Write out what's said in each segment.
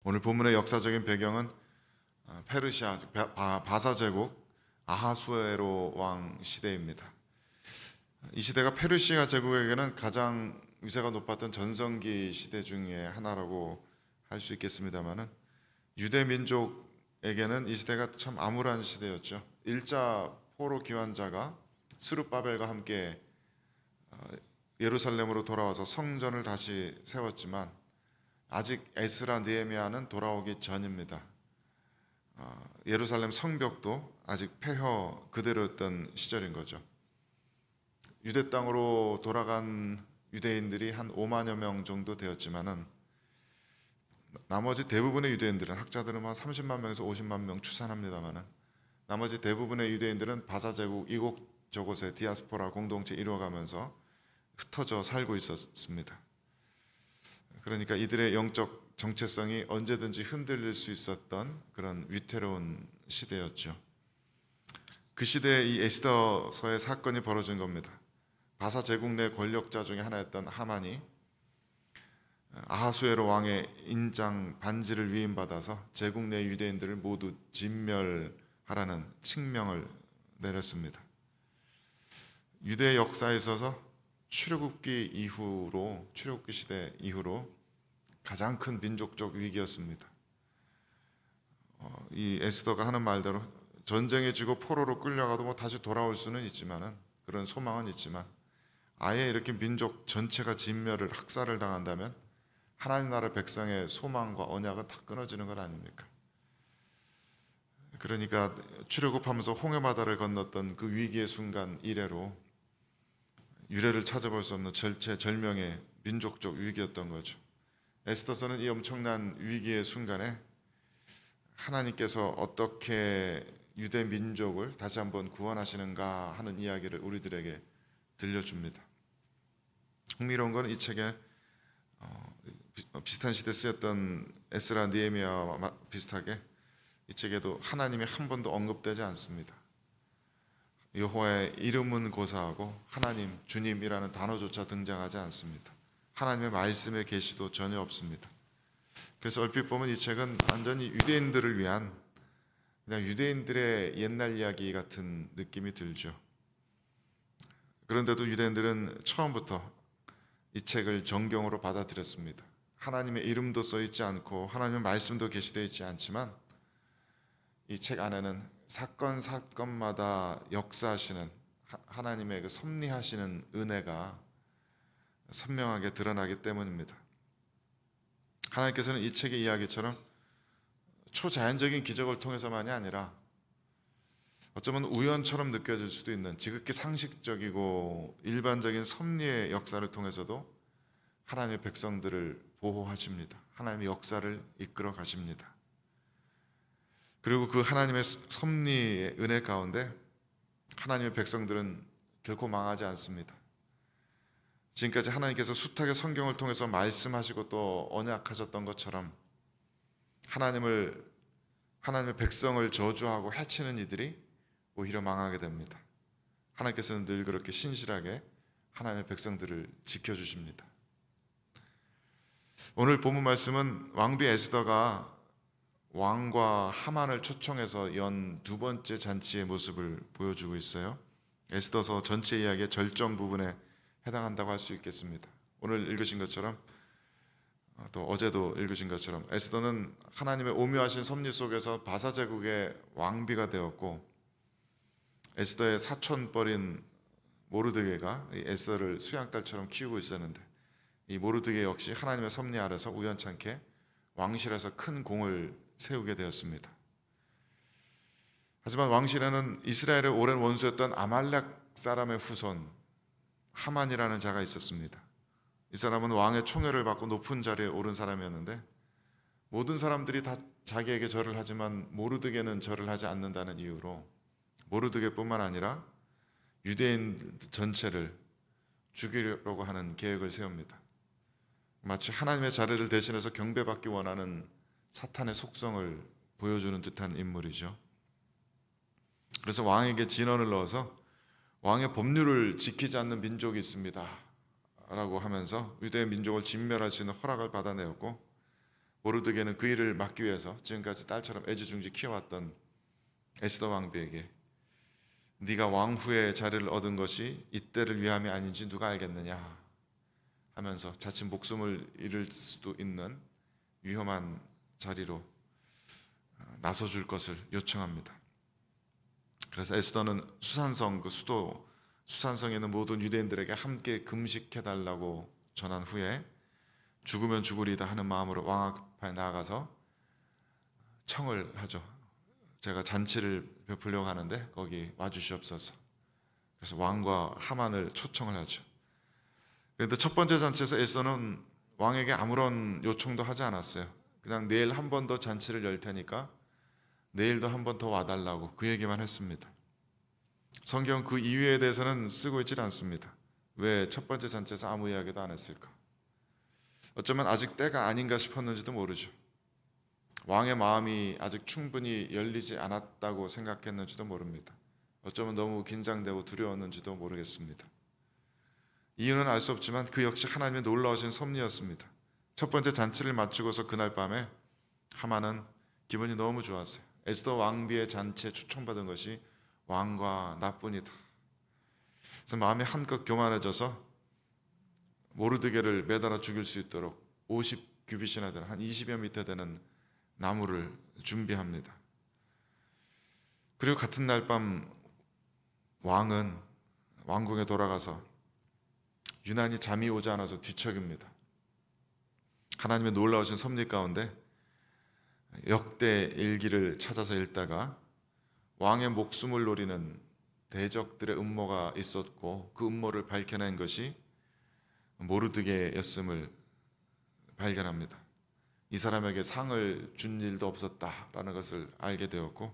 오늘 본문의 역사적인 배경은 페르시아 바사 제국 아하수에로 왕 시대입니다. 이 시대가 페르시아 제국에게는 가장 위세가 높았던 전성기 시대 중에 하나라고 할 수 있겠습니다만은 유대 민족에게는 이 시대가 참 암울한 시대였죠. 일자 포로 기환자가 스룹바벨과 함께 예루살렘으로 돌아와서 성전을 다시 세웠지만 아직 에스라 느헤미야는 돌아오기 전입니다. 예루살렘 성벽도 아직 폐허 그대로였던 시절인 거죠. 유대 땅으로 돌아간 유대인들이 한 5만여 명 정도 되었지만은 나머지 대부분의 유대인들은, 학자들은 한 30만 명에서 50만 명 추산합니다만은 나머지 대부분의 유대인들은 바사 제국 이곳저곳에 디아스포라 공동체 이루어가면서 흩어져 살고 있었습니다. 그러니까 이들의 영적 정체성이 언제든지 흔들릴 수 있었던 그런 위태로운 시대였죠. 그 시대에 이 에스더서의 사건이 벌어진 겁니다. 바사 제국 내 권력자 중에 하나였던 하만이 아하수에로 왕의 인장 반지를 위임받아서 제국 내 유대인들을 모두 진멸하라는 칙명을 내렸습니다. 유대 역사에 있어서 출애굽기 시대 이후로 가장 큰 민족적 위기였습니다. 이 에스더가 하는 말대로 전쟁에 지고 포로로 끌려가도 다시 돌아올 수는 있지만은, 그런 소망은 있지만, 아예 이렇게 민족 전체가 진멸을, 학살을 당한다면 하나님 나라 백성의 소망과 언약은 다 끊어지는 것 아닙니까? 그러니까 출애굽하면서 홍해바다를 건넜던 그 위기의 순간 이래로 유래를 찾아볼 수 없는 절체절명의 민족적 위기였던 거죠. 에스더서는 이 엄청난 위기의 순간에 하나님께서 어떻게 유대 민족을 다시 한번 구원하시는가 하는 이야기를 우리들에게 들려줍니다. 흥미로운 건 이 책에 비슷한 시대에 쓰였던 에스라 느헤미야와 비슷하게 이 책에도 하나님이 한 번도 언급되지 않습니다. 여호와의 이름은 고사하고 하나님, 주님이라는 단어조차 등장하지 않습니다. 하나님의 말씀의 계시도 전혀 없습니다. 그래서 얼핏 보면 이 책은 완전히 유대인들을 위한, 그냥 유대인들의 옛날 이야기 같은 느낌이 들죠. 그런데도 유대인들은 처음부터 이 책을 정경으로 받아들였습니다. 하나님의 이름도 써있지 않고 하나님의 말씀도 게시되어 있지 않지만 이 책 안에는 사건마다 역사하시는 하나님의 그 섭리하시는 은혜가 선명하게 드러나기 때문입니다. 하나님께서는 이 책의 이야기처럼 초자연적인 기적을 통해서만이 아니라 어쩌면 우연처럼 느껴질 수도 있는 지극히 상식적이고 일반적인 섭리의 역사를 통해서도 하나님의 백성들을 보호하십니다. 하나님의 역사를 이끌어 가십니다. 그리고 그 하나님의 섭리의 은혜 가운데 하나님의 백성들은 결코 망하지 않습니다. 지금까지 하나님께서 숱하게 성경을 통해서 말씀하시고 또 언약하셨던 것처럼 하나님의 백성을 저주하고 해치는 이들이 오히려 망하게 됩니다. 하나님께서는 늘 그렇게 신실하게 하나님의 백성들을 지켜주십니다. 오늘 본문 말씀은 왕비 에스더가 왕과 하만을 초청해서 연 두 번째 잔치의 모습을 보여주고 있어요. 에스더서 전체 이야기의 절정 부분에 해당한다고 할 수 있겠습니다. 오늘 읽으신 것처럼, 또 어제도 읽으신 것처럼 에스더는 하나님의 오묘하신 섭리 속에서 바사 제국의 왕비가 되었고, 에스더의 사촌뻘인 모르드게가 이 에스더를 수양딸처럼 키우고 있었는데, 이 모르드게 역시 하나님의 섭리 아래서 우연찮게 왕실에서 큰 공을 세우게 되었습니다. 하지만 왕실에는 이스라엘의 오랜 원수였던 아말렉 사람의 후손 하만이라는 자가 있었습니다. 이 사람은 왕의 총애를 받고 높은 자리에 오른 사람이었는데, 모든 사람들이 다 자기에게 절을 하지만 모르드게는 절을 하지 않는다는 이유로 모르드게뿐만 아니라 유대인 전체를 죽이려고 하는 계획을 세웁니다. 마치 하나님의 자리를 대신해서 경배받기 원하는 사탄의 속성을 보여주는 듯한 인물이죠. 그래서 왕에게 진언을 넣어서 왕의 법률을 지키지 않는 민족이 있습니다 라고 하면서 유대 민족을 진멸할 수 있는 허락을 받아내었고, 모르드게는 그 일을 막기 위해서 지금까지 딸처럼 애지중지 키워왔던 에스더 왕비에게 네가 왕후의 자리를 얻은 것이 이때를 위함이 아닌지 누가 알겠느냐 하면서 자칫 목숨을 잃을 수도 있는 위험한 자리로 나서줄 것을 요청합니다. 그래서 에스더는 수산성, 그 수도 수산성에 있는 모든 유대인들에게 함께 금식해달라고 전한 후에 죽으면 죽으리다 하는 마음으로 왕 앞에 나아가서 청을 하죠. 제가 잔치를 베풀려고 하는데 거기 와주시옵소서. 그래서 왕과 하만을 초청을 하죠. 그런데 첫 번째 잔치에서 에스더는 왕에게 아무런 요청도 하지 않았어요. 그냥 내일 한 번 더 잔치를 열 테니까 내일도 한 번 더 와달라고 그 얘기만 했습니다. 성경 그 이유에 대해서는 쓰고 있질 않습니다. 왜 첫 번째 잔치에서 아무 이야기도 안 했을까? 어쩌면 아직 때가 아닌가 싶었는지도 모르죠. 왕의 마음이 아직 충분히 열리지 않았다고 생각했는지도 모릅니다. 어쩌면 너무 긴장되고 두려웠는지도 모르겠습니다. 이유는 알 수 없지만 그 역시 하나님의 놀라우신 섭리였습니다. 첫 번째 잔치를 마치고서 그날 밤에 하만은 기분이 너무 좋았어요. 에스더 왕비의 잔치에 초청받은 것이 왕과 나뿐이다. 그래서 마음이 한껏 교만해져서 모르드게를 매달아 죽일 수 있도록 50규빗이나 되는 한 20여 미터 되는 나무를 준비합니다. 그리고 같은 날 밤 왕은 왕궁에 돌아가서 유난히 잠이 오지 않아서 뒤척입니다. 하나님의 놀라우신 섭리 가운데 역대 일기를 찾아서 읽다가 왕의 목숨을 노리는 대적들의 음모가 있었고 그 음모를 밝혀낸 것이 모르드게였음을 발견합니다. 이 사람에게 상을 준 일도 없었다라는 것을 알게 되었고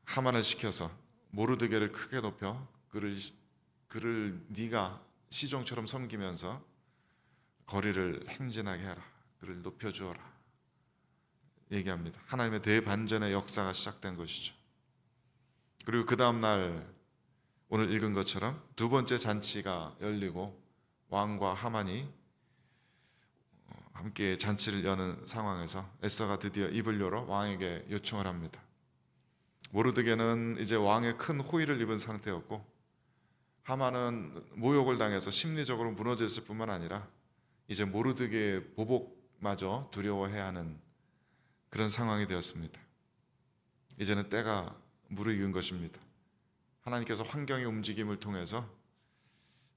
하만을 시켜서 모르드게를 크게 높여 그를 네가 시종처럼 섬기면서 거리를 행진하게 해라. 그를 높여주어라. 얘기합니다. 하나님의 대반전의 역사가 시작된 것이죠. 그리고 그 다음날 오늘 읽은 것처럼 두 번째 잔치가 열리고 왕과 하만이 함께 잔치를 여는 상황에서 에스더가 드디어 입을 열어 왕에게 요청을 합니다. 모르드게는 이제 왕의 큰 호의를 입은 상태였고 하만은 모욕을 당해서 심리적으로 무너졌을 뿐만 아니라 이제 모르드게의 보복마저 두려워해야 하는 그런 상황이 되었습니다. 이제는 때가 무르익은 것입니다. 하나님께서 환경의 움직임을 통해서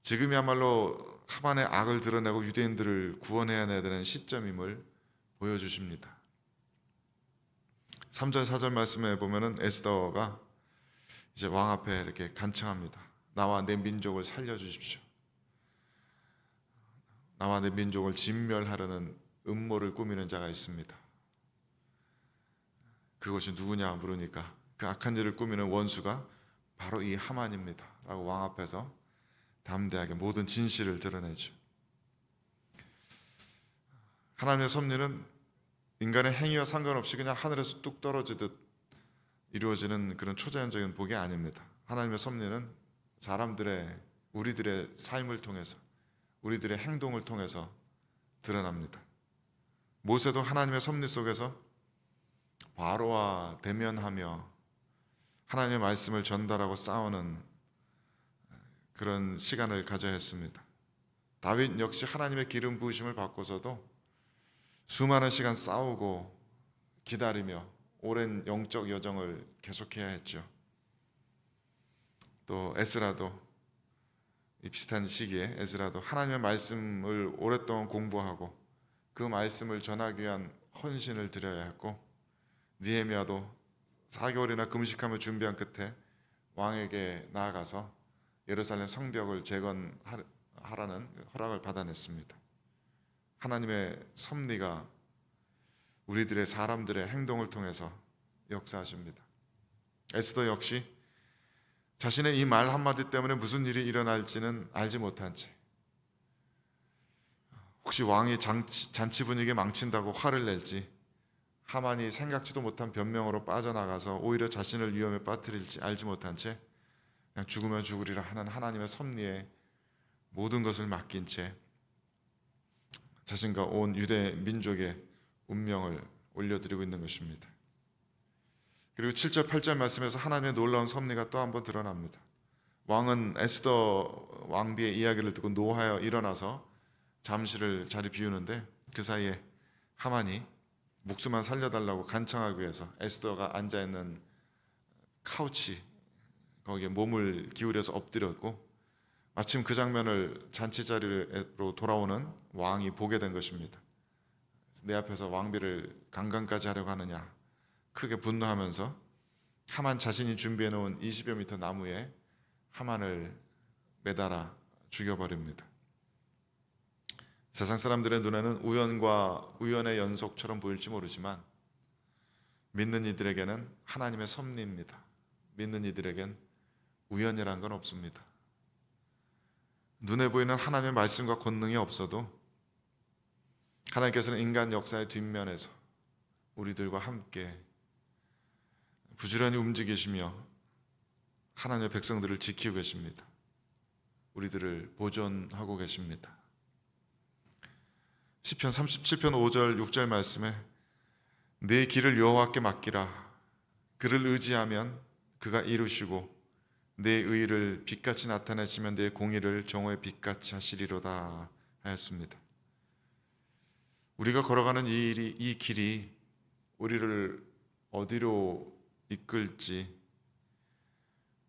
지금이야말로 하만의 악을 드러내고 유대인들을 구원해야 되는 시점임을 보여주십니다. 3절 4절 말씀에 보면은 에스더가 이제 왕 앞에 이렇게 간청합니다. 나와 내 민족을 살려주십시오. 나와 내 민족을 진멸하려는 음모를 꾸미는 자가 있습니다. 그것이 누구냐 물으니까 그 악한 일을 꾸미는 원수가 바로 이 하만입니다 라고 왕 앞에서 담대하게 모든 진실을 드러내죠. 하나님의 섭리는 인간의 행위와 상관없이 그냥 하늘에서 뚝 떨어지듯 이루어지는 그런 초자연적인 복이 아닙니다. 하나님의 섭리는 우리들의 삶을 통해서 우리들의 행동을 통해서 드러납니다. 모세도 하나님의 섭리 속에서 바로와 대면하며 하나님의 말씀을 전달하고 싸우는 그런 시간을 가져야 했습니다. 다윗 역시 하나님의 기름 부으심을 받고서도 수많은 시간 싸우고 기다리며 오랜 영적 여정을 계속해야 했죠. 또 에스라도 이 비슷한 시기에 에스라도 하나님의 말씀을 오랫동안 공부하고 그 말씀을 전하기 위한 헌신을 드려야 했고 느헤미야도 4개월이나 금식하며 준비한 끝에 왕에게 나아가서 예루살렘 성벽을 재건하라는 허락을 받아냈습니다. 하나님의 섭리가 우리들의 사람들의 행동을 통해서 역사하십니다. 에스더 역시 자신의 이 말 한마디 때문에 무슨 일이 일어날지는 알지 못한 채 혹시 왕이 잔치 분위기 망친다고 화를 낼지 하만이 생각지도 못한 변명으로 빠져나가서 오히려 자신을 위험에 빠뜨릴지 알지 못한 채 그냥 죽으면 죽으리라 하는 하나님의 섭리에 모든 것을 맡긴 채 자신과 온 유대 민족의 운명을 올려드리고 있는 것입니다. 그리고 7절 8절 말씀에서 하나님의 놀라운 섭리가 또 한번 드러납니다. 왕은 에스더 왕비의 이야기를 듣고 노하여 일어나서 잠시를 자리 비우는데, 그 사이에 하만이 목숨만 살려달라고 간청하기 위해서 에스더가 앉아있는 카우치 거기에 몸을 기울여서 엎드렸고, 마침 그 장면을 잔치자리로 돌아오는 왕이 보게 된 것입니다. 내 앞에서 왕비를 강간까지 하려고 하느냐 크게 분노하면서 하만 자신이 준비해 놓은 20여 미터 나무에 하만을 매달아 죽여버립니다. 세상 사람들의 눈에는 우연과 우연의 연속처럼 보일지 모르지만 믿는 이들에게는 하나님의 섭리입니다. 믿는 이들에겐 우연이란 건 없습니다. 눈에 보이는 하나님의 말씀과 권능이 없어도 하나님께서는 인간 역사의 뒷면에서 우리들과 함께 부지런히 움직이시며 하나님의 백성들을 지키고 계십니다. 우리들을 보존하고 계십니다. 시편 37편 5절 6절 말씀에 내 길을 여호와께 맡기라. 그를 의지하면 그가 이루시고 내 의를 빛같이 나타내시면 내 공의를 정오의 빛같이 하시리로다 하였습니다. 우리가 걸어가는 이 길이 우리를 어디로 이끌지,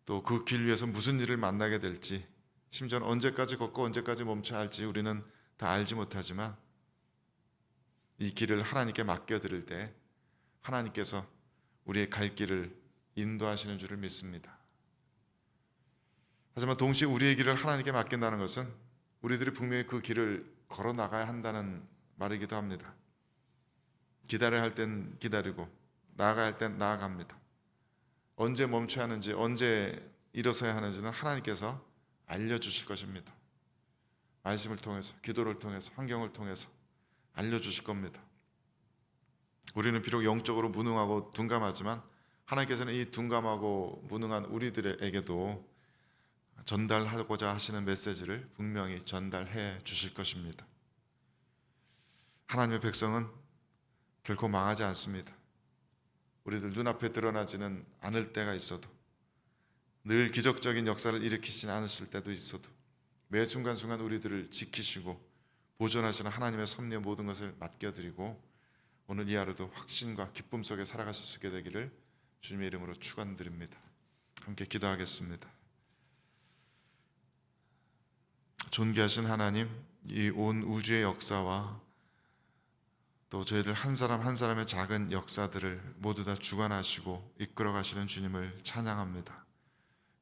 또 그 길 위에서 무슨 일을 만나게 될지, 심지어는 언제까지 걷고 언제까지 멈춰야 할지 우리는 다 알지 못하지만 이 길을 하나님께 맡겨드릴 때 하나님께서 우리의 갈 길을 인도하시는 줄을 믿습니다. 하지만 동시에 우리의 길을 하나님께 맡긴다는 것은 우리들이 분명히 그 길을 걸어 나가야 한다는 말이기도 합니다. 기다려야 할 땐 기다리고 나아가야 할 땐 나아갑니다. 언제 멈춰야 하는지, 언제 일어서야 하는지는 하나님께서 알려주실 것입니다. 말씀을 통해서, 기도를 통해서, 환경을 통해서 알려주실 겁니다. 우리는 비록 영적으로 무능하고 둔감하지만 하나님께서는 이 둔감하고 무능한 우리들에게도 전달하고자 하시는 메시지를 분명히 전달해 주실 것입니다. 하나님의 백성은 결코 망하지 않습니다. 우리들 눈앞에 드러나지는 않을 때가 있어도, 늘 기적적인 역사를 일으키시지 않으실 때도 있어도, 매 순간순간 우리들을 지키시고 보존하시는 하나님의 섭리의 모든 것을 맡겨드리고 오늘 이 하루도 확신과 기쁨 속에 살아가실 수 있게 되기를 주님의 이름으로 축원드립니다. 함께 기도하겠습니다. 존귀하신 하나님, 이 온 우주의 역사와 또 저희들 한 사람 한 사람의 작은 역사들을 모두 다 주관하시고 이끌어 가시는 주님을 찬양합니다.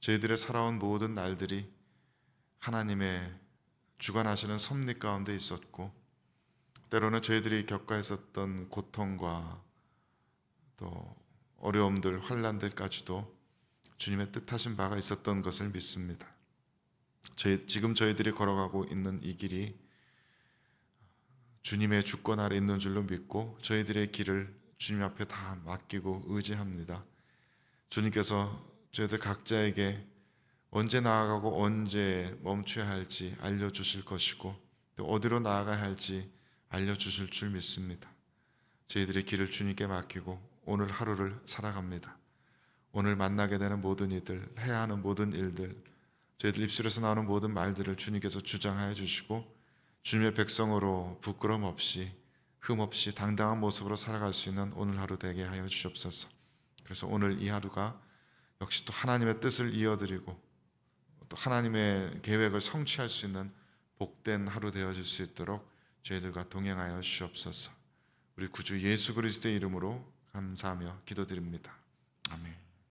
저희들의 살아온 모든 날들이 하나님의 주관하시는 섭리 가운데 있었고, 때로는 저희들이 겪어 있었던 고통과 또 어려움들, 환난들까지도 주님의 뜻하신 바가 있었던 것을 믿습니다. 지금 저희들이 걸어가고 있는 이 길이 주님의 주권 아래 있는 줄로 믿고 저희들의 길을 주님 앞에 다 맡기고 의지합니다. 주님께서 저희들 각자에게 언제 나아가고 언제 멈춰야 할지 알려주실 것이고 또 어디로 나아가야 할지 알려주실 줄 믿습니다. 저희들의 길을 주님께 맡기고 오늘 하루를 살아갑니다. 오늘 만나게 되는 모든 이들, 해야 하는 모든 일들, 저희들 입술에서 나오는 모든 말들을 주님께서 주장하여 주시고 주님의 백성으로 부끄럼 없이 흠 없이 당당한 모습으로 살아갈 수 있는 오늘 하루 되게 하여 주옵소서. 그래서 오늘 이 하루가 역시 또 하나님의 뜻을 이어드리고 또 하나님의 계획을 성취할 수 있는 복된 하루 되어질 수 있도록 저희들과 동행하여 주옵소서. 우리 구주 예수 그리스도의 이름으로 감사하며 기도드립니다.